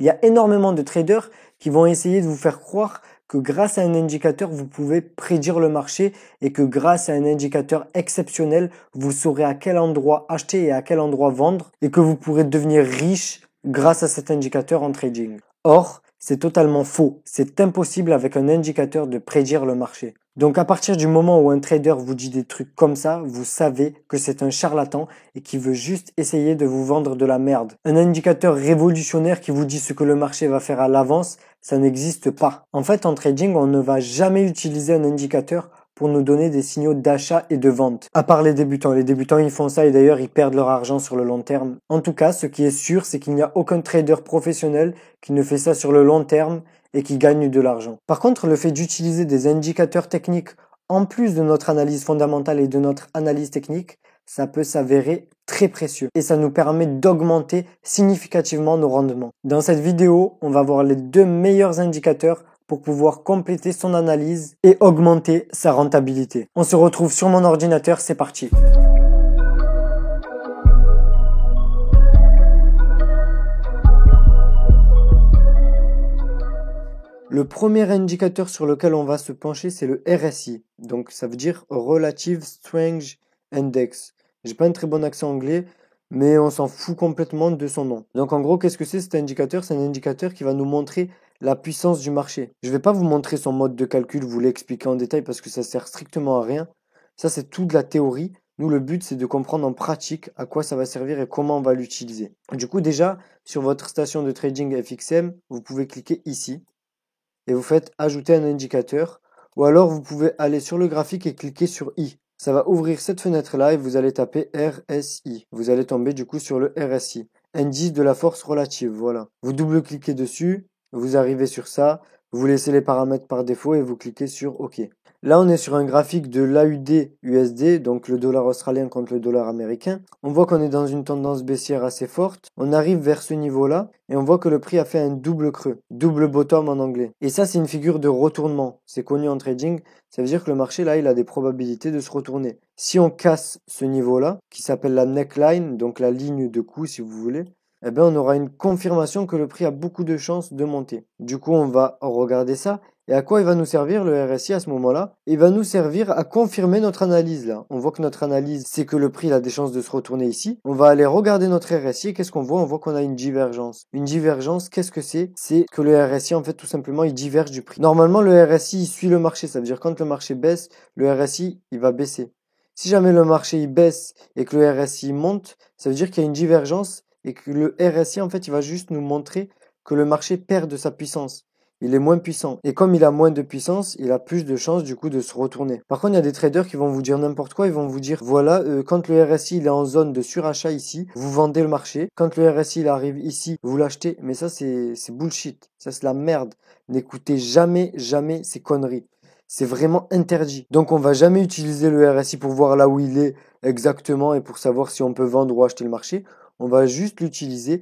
Il y a énormément de traders qui vont essayer de vous faire croire que grâce à un indicateur, vous pouvez prédire le marché et que grâce à un indicateur exceptionnel, vous saurez à quel endroit acheter et à quel endroit vendre et que vous pourrez devenir riche grâce à cet indicateur en trading. Or, c'est totalement faux. C'est impossible avec un indicateur de prédire le marché. Donc à partir du moment où un trader vous dit des trucs comme ça, vous savez que c'est un charlatan et qui veut juste essayer de vous vendre de la merde. Un indicateur révolutionnaire qui vous dit ce que le marché va faire à l'avance, ça n'existe pas. En fait, en trading, on ne va jamais utiliser un indicateur pour nous donner des signaux d'achat et de vente. À part les débutants. Les débutants, ils font ça et d'ailleurs, ils perdent leur argent sur le long terme. En tout cas, ce qui est sûr, c'est qu'il n'y a aucun trader professionnel qui ne fait ça sur le long terme et qui gagne de l'argent. Par contre, le fait d'utiliser des indicateurs techniques en plus de notre analyse fondamentale et de notre analyse technique, ça peut s'avérer très précieux et ça nous permet d'augmenter significativement nos rendements. Dans cette vidéo, on va voir les 2 meilleurs indicateurs pour pouvoir compléter son analyse et augmenter sa rentabilité. On se retrouve sur mon ordinateur, c'est parti. Le premier indicateur sur lequel on va se pencher, c'est le RSI. Donc ça veut dire Relative Strength Index. J'ai pas un très bon accent anglais, mais on s'en fout complètement de son nom. Donc en gros, qu'est-ce que c'est cet indicateur? C'est un indicateur qui va nous montrer la puissance du marché. Je vais pas vous montrer son mode de calcul, vous l'expliquer en détail parce que ça sert strictement à rien. Ça, c'est tout de la théorie. Nous, le but, c'est de comprendre en pratique à quoi ça va servir et comment on va l'utiliser. Du coup, déjà, sur votre station de trading FXM, vous pouvez cliquer ici et vous faites ajouter un indicateur, ou alors vous pouvez aller sur le graphique et cliquer sur I. Ça va ouvrir cette fenêtre-là et vous allez taper RSI. Vous allez tomber du coup sur le RSI, indice de la force relative, voilà. Vous double-cliquez dessus, vous arrivez sur ça, vous laissez les paramètres par défaut et vous cliquez sur OK. Là, on est sur un graphique de l'AUD-USD, donc le dollar australien contre le dollar américain. On voit qu'on est dans une tendance baissière assez forte. On arrive vers ce niveau-là et on voit que le prix a fait un double creux, double bottom en anglais. Et ça, c'est une figure de retournement. C'est connu en trading. Ça veut dire que le marché, là, il a des probabilités de se retourner. Si on casse ce niveau-là, qui s'appelle la neckline, donc la ligne de coup, si vous voulez, eh bien, on aura une confirmation que le prix a beaucoup de chances de monter. Du coup, on va regarder ça. Et à quoi il va nous servir le RSI à ce moment-là? Il va nous servir à confirmer notre analyse là. On voit que notre analyse, c'est que le prix a des chances de se retourner ici. On va aller regarder notre RSI et qu'est-ce qu'on voit? On voit qu'on a une divergence. Une divergence, qu'est-ce que c'est? C'est que le RSI, en fait, tout simplement, il diverge du prix. Normalement, le RSI, il suit le marché. Ça veut dire quand le marché baisse, le RSI, il va baisser. Si jamais le marché, il baisse et que le RSI monte, ça veut dire qu'il y a une divergence et que le RSI, en fait, il va juste nous montrer que le marché perd de sa puissance. Il est moins puissant. Et comme il a moins de puissance, il a plus de chances du coup de se retourner. Par contre, il y a des traders qui vont vous dire n'importe quoi. Ils vont vous dire, voilà, quand le RSI il est en zone de surachat ici, vous vendez le marché. Quand le RSI il arrive ici, vous l'achetez. Mais ça, c'est bullshit. Ça, c'est la merde. N'écoutez jamais ces conneries. C'est vraiment interdit. Donc, on va jamais utiliser le RSI pour voir là où il est exactement et pour savoir si on peut vendre ou acheter le marché. On va juste l'utiliser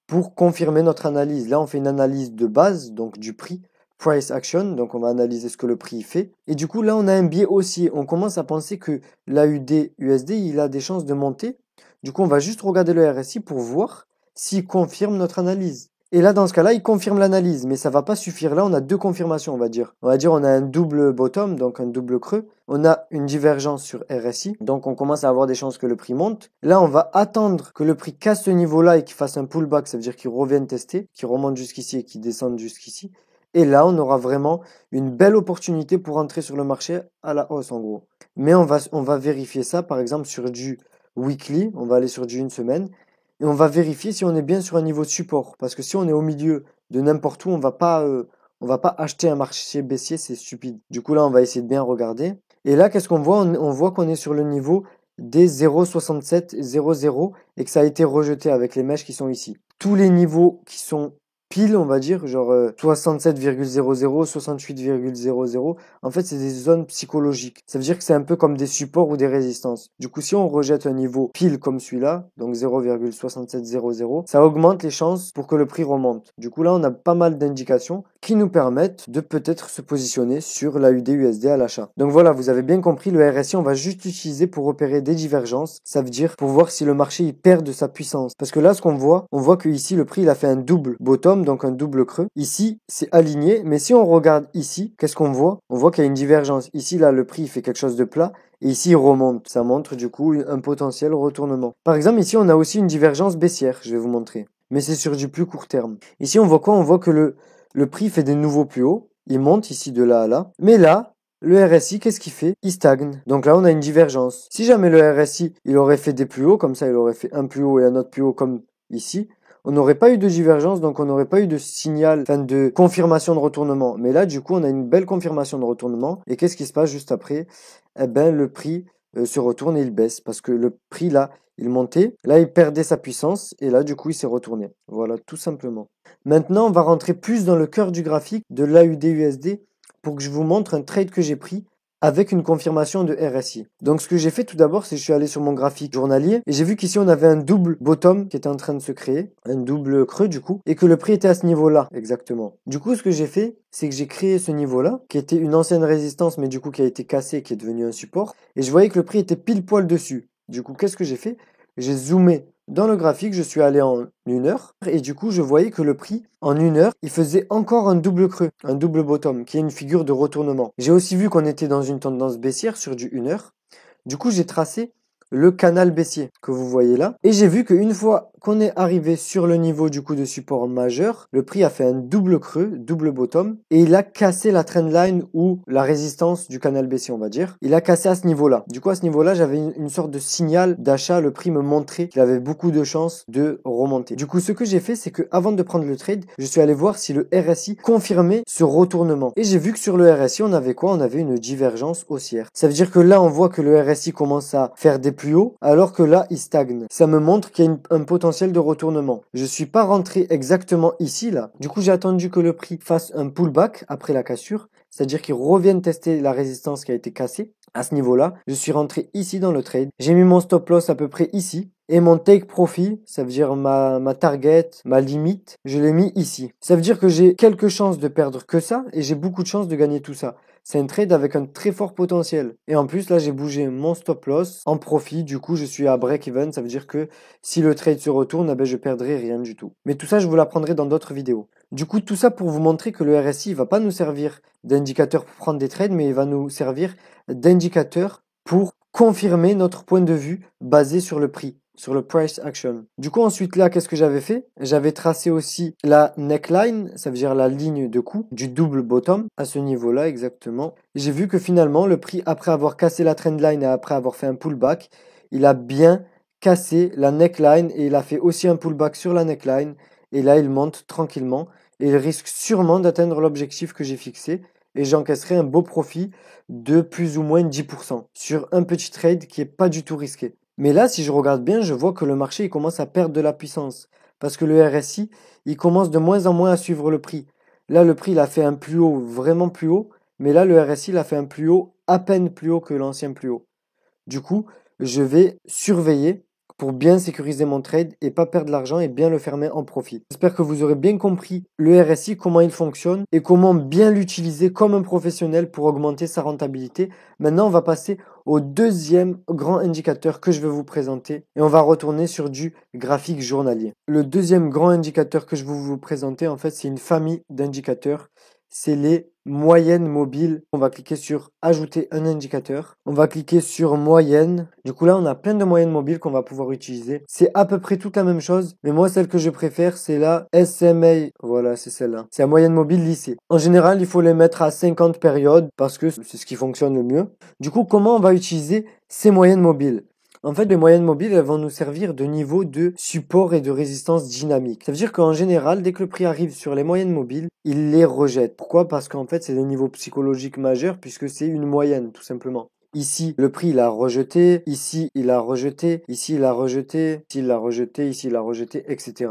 pour confirmer notre analyse. Là, on fait une analyse de base, donc du prix, price action, donc on va analyser ce que le prix fait. Et du coup, là, on a un biais haussier. On commence à penser que l'AUD-USD, il a des chances de monter. Du coup, on va juste regarder le RSI pour voir s'il confirme notre analyse. Et là, dans ce cas-là, il confirme l'analyse, mais ça va pas suffire. Là, on a 2 confirmations, on va dire. On va dire on a un double bottom, donc un double creux. On a une divergence sur RSI, donc on commence à avoir des chances que le prix monte. Là, on va attendre que le prix casse ce niveau-là et qu'il fasse un pullback, ça veut dire qu'il revienne tester, qu'il remonte jusqu'ici et qu'il descende jusqu'ici. Et là, on aura vraiment une belle opportunité pour entrer sur le marché à la hausse, en gros. Mais on va vérifier ça, par exemple, sur du weekly. On va aller sur du 1 semaine. Et on va vérifier si on est bien sur un niveau de support. Parce que si on est au milieu de n'importe où, on va pas acheter un marché baissier, c'est stupide. Du coup, là, on va essayer de bien regarder. Et là, qu'est-ce qu'on voit? On voit qu'on est sur le niveau des 0,6700 et que ça a été rejeté avec les mèches qui sont ici. Tous les niveaux qui sont pile, on va dire, genre 67,00, 68,00. En fait, c'est des zones psychologiques. Ça veut dire que c'est un peu comme des supports ou des résistances. Du coup, si on rejette un niveau pile comme celui-là, donc 0,6700, ça augmente les chances pour que le prix remonte. Du coup, là, on a pas mal d'indications. qui nous permettent de peut-être se positionner sur l'AUD-USD à l'achat. Donc voilà, vous avez bien compris, le RSI, on va juste l'utiliser pour repérer des divergences. Ça veut dire pour voir si le marché il perd de sa puissance. Parce que là, ce qu'on voit, on voit que ici, le prix, il a fait un double bottom, donc un double creux. Ici, c'est aligné, mais si on regarde ici, qu'est-ce qu'on voit? On voit qu'il y a une divergence. Ici, là, le prix, il fait quelque chose de plat. Et ici, il remonte. Ça montre du coup un potentiel retournement. Par exemple, ici, on a aussi une divergence baissière. Je vais vous montrer. Mais c'est sur du plus court terme. Ici, on voit quoi? On voit que le prix fait des nouveaux plus hauts. Il monte ici de là à là. Mais là, le RSI, qu'est-ce qu'il fait? Il stagne. Donc là, on a une divergence. Si jamais le RSI, il aurait fait des plus hauts, comme ça, il aurait fait un plus haut et un autre plus haut comme ici, on n'aurait pas eu de divergence, donc on n'aurait pas eu de signal, enfin de confirmation de retournement. Mais là, du coup, on a une belle confirmation de retournement. Et qu'est-ce qui se passe juste après? Eh ben, le prix se retourne et il baisse. Parce que le prix, là, il montait. Là, il perdait sa puissance. Et là, du coup, il s'est retourné. Voilà, tout simplement. Maintenant, on va rentrer plus dans le cœur du graphique de l'AUD-USD pour que je vous montre un trade que j'ai pris avec une confirmation de RSI. Donc ce que j'ai fait tout d'abord, c'est que je suis allé sur mon graphique journalier et j'ai vu qu'ici on avait un double bottom qui était en train de se créer, un double creux du coup, et que le prix était à ce niveau-là exactement. Du coup, ce que j'ai fait, c'est que j'ai créé ce niveau-là, qui était une ancienne résistance, mais du coup qui a été cassée, qui est devenu un support, et je voyais que le prix était pile poil dessus. Du coup, qu'est-ce que j'ai fait? J'ai zoomé dans le graphique, je suis allé en 1 heure et du coup, je voyais que le prix en 1 heure, il faisait encore un double creux, un double bottom, qui est une figure de retournement. J'ai aussi vu qu'on était dans une tendance baissière sur du 1 heure. Du coup, j'ai tracé le canal baissier que vous voyez là. Et j'ai vu qu'une fois qu'on est arrivé sur le niveau du coup de support majeur, le prix a fait un double creux, double bottom, et il a cassé la trendline ou la résistance du canal baissier, on va dire. Il a cassé à ce niveau-là. Du coup, à ce niveau-là, j'avais une sorte de signal d'achat. Le prix me montrait qu'il avait beaucoup de chances de remonter. Du coup, ce que j'ai fait, c'est que avant de prendre le trade, je suis allé voir si le RSI confirmait ce retournement. Et j'ai vu que sur le RSI, on avait quoi? On avait une divergence haussière. Ça veut dire que là, on voit que le RSI commence à faire des plus hauts, alors que là, il stagne. Ça me montre qu'il y a un potentiel de retournement. Je suis pas rentré exactement ici, là. Du coup, j'ai attendu que le prix fasse un pullback après la cassure, c'est-à-dire qu'il revienne tester la résistance qui a été cassée. À ce niveau-là, je suis rentré ici dans le trade. J'ai mis mon stop loss à peu près ici. Et mon take profit, ça veut dire ma target, ma limite, je l'ai mis ici. Ça veut dire que j'ai quelques chances de perdre que ça et j'ai beaucoup de chances de gagner tout ça. C'est un trade avec un très fort potentiel. Et en plus, là, j'ai bougé mon stop loss en profit. Du coup, je suis à break-even. Ça veut dire que si le trade se retourne, eh ben, je perdrai rien du tout. Mais tout ça, je vous l'apprendrai dans d'autres vidéos. Du coup, tout ça pour vous montrer que le RSI, il va pas nous servir d'indicateur pour prendre des trades, mais il va nous servir d'indicateur pour confirmer notre point de vue basé sur le prix, sur le price action. Du coup, ensuite là, qu'est-ce que j'avais fait? J'avais tracé aussi la neckline, ça veut dire la ligne de coup du double bottom à ce niveau-là exactement. J'ai vu que finalement, le prix, après avoir cassé la trendline et après avoir fait un pullback, il a bien cassé la neckline et il a fait aussi un pullback sur la neckline. Et là, il monte tranquillement et il risque sûrement d'atteindre l'objectif que j'ai fixé. Et j'encaisserai un beau profit de plus ou moins 10% sur un petit trade qui est pas du tout risqué. Mais là, si je regarde bien, je vois que le marché il commence à perdre de la puissance parce que le RSI, il commence de moins en moins à suivre le prix. Là, le prix, il a fait un plus haut, vraiment plus haut, mais là, le RSI, il a fait un plus haut, à peine plus haut que l'ancien plus haut. Du coup, je vais surveiller pour bien sécuriser mon trade et pas perdre l'argent et bien le fermer en profit. J'espère que vous aurez bien compris le RSI, comment il fonctionne et comment bien l'utiliser comme un professionnel pour augmenter sa rentabilité. Maintenant, on va passer au deuxième grand indicateur que je vais vous présenter et on va retourner sur du graphique journalier. Le deuxième grand indicateur que je vais vous présenter, en fait, c'est une famille d'indicateurs. C'est les moyennes mobiles. On va cliquer sur ajouter un indicateur. On va cliquer sur moyenne. Du coup là, on a plein de moyennes mobiles qu'on va pouvoir utiliser. C'est à peu près toute la même chose. Mais moi, celle que je préfère, c'est la SMA. Voilà, c'est celle-là. C'est la moyenne mobile lissée. En général, il faut les mettre à 50 périodes parce que c'est ce qui fonctionne le mieux. Du coup, comment on va utiliser ces moyennes mobiles? En fait, les moyennes mobiles, elles vont nous servir de niveau de support et de résistance dynamique. Ça veut dire qu'en général, dès que le prix arrive sur les moyennes mobiles, il les rejette. Pourquoi? Parce qu'en fait, c'est des niveaux psychologiques majeurs puisque c'est une moyenne, tout simplement. Ici, le prix, il a rejeté. Ici, il a rejeté. Ici, il a rejeté. Ici, il a rejeté. Ici, il a rejeté, etc.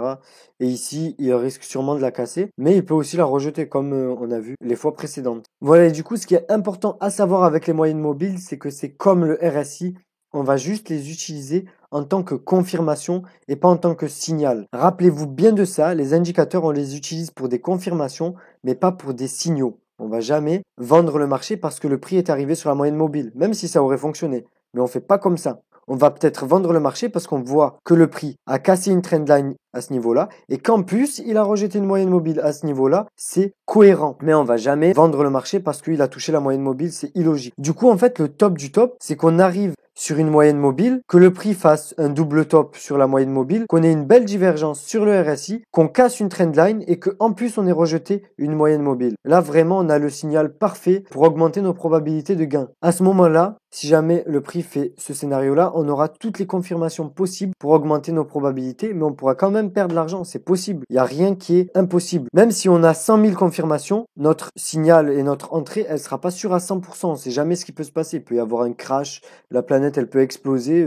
Et ici, il risque sûrement de la casser. Mais il peut aussi la rejeter, comme on a vu les fois précédentes. Voilà, et du coup, ce qui est important à savoir avec les moyennes mobiles, c'est que c'est comme le RSI. on va juste les utiliser en tant que confirmation et pas en tant que signal. Rappelez-vous bien de ça, les indicateurs, on les utilise pour des confirmations, mais pas pour des signaux. On va jamais vendre le marché parce que le prix est arrivé sur la moyenne mobile, même si ça aurait fonctionné. Mais on fait pas comme ça. On va peut-être vendre le marché parce qu'on voit que le prix a cassé une trendline à ce niveau-là et qu'en plus, il a rejeté une moyenne mobile à ce niveau-là. C'est cohérent. Mais on va jamais vendre le marché parce qu'il a touché la moyenne mobile. C'est illogique. Du coup, en fait, le top du top, c'est qu'on arrive sur une moyenne mobile, que le prix fasse un double top sur la moyenne mobile, qu'on ait une belle divergence sur le RSI, qu'on casse une trendline et qu'en plus on ait rejeté une moyenne mobile. Là vraiment on a le signal parfait pour augmenter nos probabilités de gain. À ce moment-là, si jamais le prix fait ce scénario-là, on aura toutes les confirmations possibles pour augmenter nos probabilités, mais on pourra quand même perdre l'argent, c'est possible. Il n'y a rien qui est impossible. Même si on a 100 000 confirmations, notre signal et notre entrée, elle sera pas sûre à 100%. On ne sait jamais ce qui peut se passer. Il peut y avoir un crash, la planète elle peut exploser,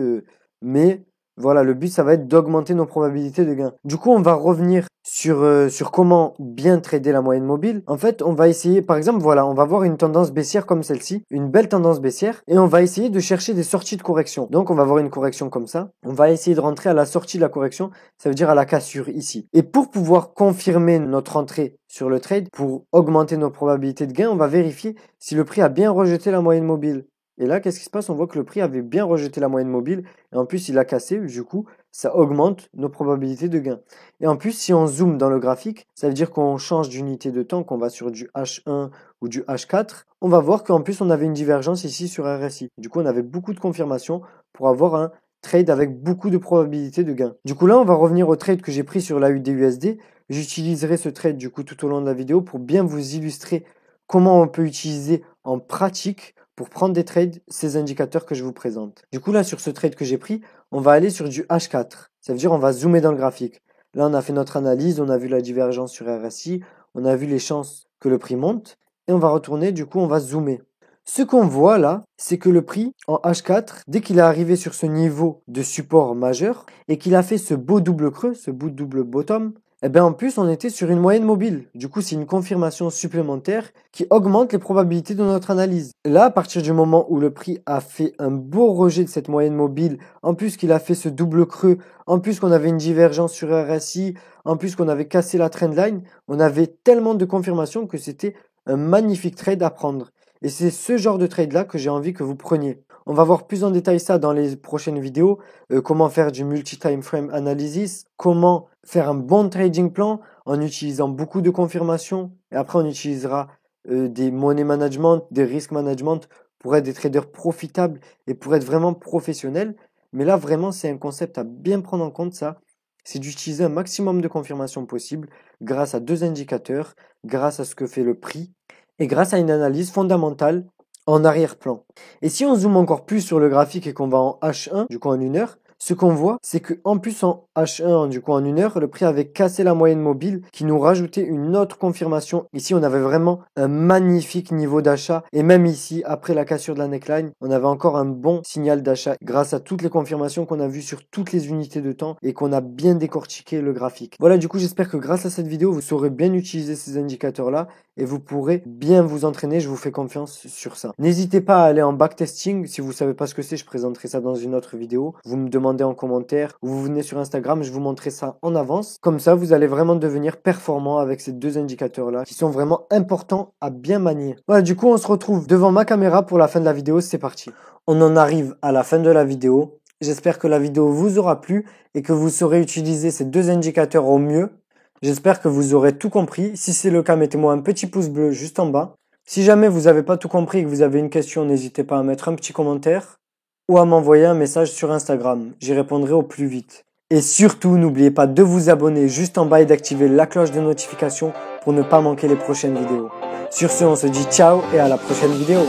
mais voilà, le but ça va être d'augmenter nos probabilités de gain. Du coup, on va revenir sur comment bien trader la moyenne mobile. En fait, on va essayer, par exemple, voilà, on va voir une tendance baissière comme celle-ci, une belle tendance baissière, et on va essayer de chercher des sorties de correction. Donc, on va voir une correction comme ça. On va essayer de rentrer à la sortie de la correction, ça veut dire à la cassure ici. Et pour pouvoir confirmer notre entrée sur le trade, pour augmenter nos probabilités de gain, on va vérifier si le prix a bien rejeté la moyenne mobile. Et là, qu'est-ce qui se passe? On voit que le prix avait bien rejeté la moyenne mobile et en plus, il a cassé. Du coup, ça augmente nos probabilités de gain. Et en plus, si on zoome dans le graphique, ça veut dire qu'on change d'unité de temps, qu'on va sur du H1 ou du H4. On va voir qu'en plus, on avait une divergence ici sur RSI. Du coup, on avait beaucoup de confirmations pour avoir un trade avec beaucoup de probabilités de gain. Du coup, là, on va revenir au trade que j'ai pris sur la USD. J'utiliserai ce trade du coup tout au long de la vidéo pour bien vous illustrer comment on peut utiliser en pratique pour prendre des trades, ces indicateurs que je vous présente. Du coup, là, sur ce trade que j'ai pris, on va aller sur du H4. Ça veut dire on va zoomer dans le graphique. Là, on a fait notre analyse, on a vu la divergence sur RSI, on a vu les chances que le prix monte, et on va retourner, du coup, on va zoomer. Ce qu'on voit là, c'est que le prix en H4, dès qu'il est arrivé sur ce niveau de support majeur, et qu'il a fait ce beau double creux, ce beau double bottom, eh bien en plus on était sur une moyenne mobile. Du coup c'est une confirmation supplémentaire qui augmente les probabilités de notre analyse. Là à partir du moment où le prix a fait un beau rejet de cette moyenne mobile, en plus qu'il a fait ce double creux, en plus qu'on avait une divergence sur RSI, en plus qu'on avait cassé la trendline, on avait tellement de confirmations que c'était un magnifique trade à prendre. Et c'est ce genre de trade là que j'ai envie que vous preniez. On va voir plus en détail ça dans les prochaines vidéos, comment faire du multi-time frame analysis, comment faire un bon trading plan en utilisant beaucoup de confirmations. Et après, on utilisera des money management, des risk management pour être des traders profitables et pour être vraiment professionnels. Mais là, vraiment, c'est un concept à bien prendre en compte, ça. C'est d'utiliser un maximum de confirmations possible grâce à deux indicateurs, grâce à ce que fait le prix et grâce à une analyse fondamentale en arrière-plan. Et si on zoome encore plus sur le graphique et qu'on va en H1, du coup en 1 heure, ce qu'on voit, c'est qu'en plus en H1, du coup en 1 heure, le prix avait cassé la moyenne mobile qui nous rajoutait une autre confirmation. Ici, on avait vraiment un magnifique niveau d'achat. Et même ici, après la cassure de la neckline, on avait encore un bon signal d'achat grâce à toutes les confirmations qu'on a vues sur toutes les unités de temps et qu'on a bien décortiqué le graphique. Voilà, du coup, j'espère que grâce à cette vidéo, vous saurez bien utiliser ces indicateurs-là et vous pourrez bien vous entraîner. Je vous fais confiance sur ça. N'hésitez pas à aller en backtesting. Si vous savez pas ce que c'est, je présenterai ça dans une autre vidéo. Vous me demandez en commentaire ou vous venez sur Instagram, je vous montrerai ça en avance. Comme ça, vous allez vraiment devenir performant avec ces deux indicateurs-là qui sont vraiment importants à bien manier. Voilà, du coup, on se retrouve devant ma caméra pour la fin de la vidéo. C'est parti. On en arrive à la fin de la vidéo. J'espère que la vidéo vous aura plu et que vous saurez utiliser ces deux indicateurs au mieux. J'espère que vous aurez tout compris. Si c'est le cas, mettez-moi un petit pouce bleu juste en bas. Si jamais vous n'avez pas tout compris et que vous avez une question, n'hésitez pas à mettre un petit commentaire ou à m'envoyer un message sur Instagram. J'y répondrai au plus vite. Et surtout, n'oubliez pas de vous abonner juste en bas et d'activer la cloche de notification pour ne pas manquer les prochaines vidéos. Sur ce, on se dit ciao et à la prochaine vidéo.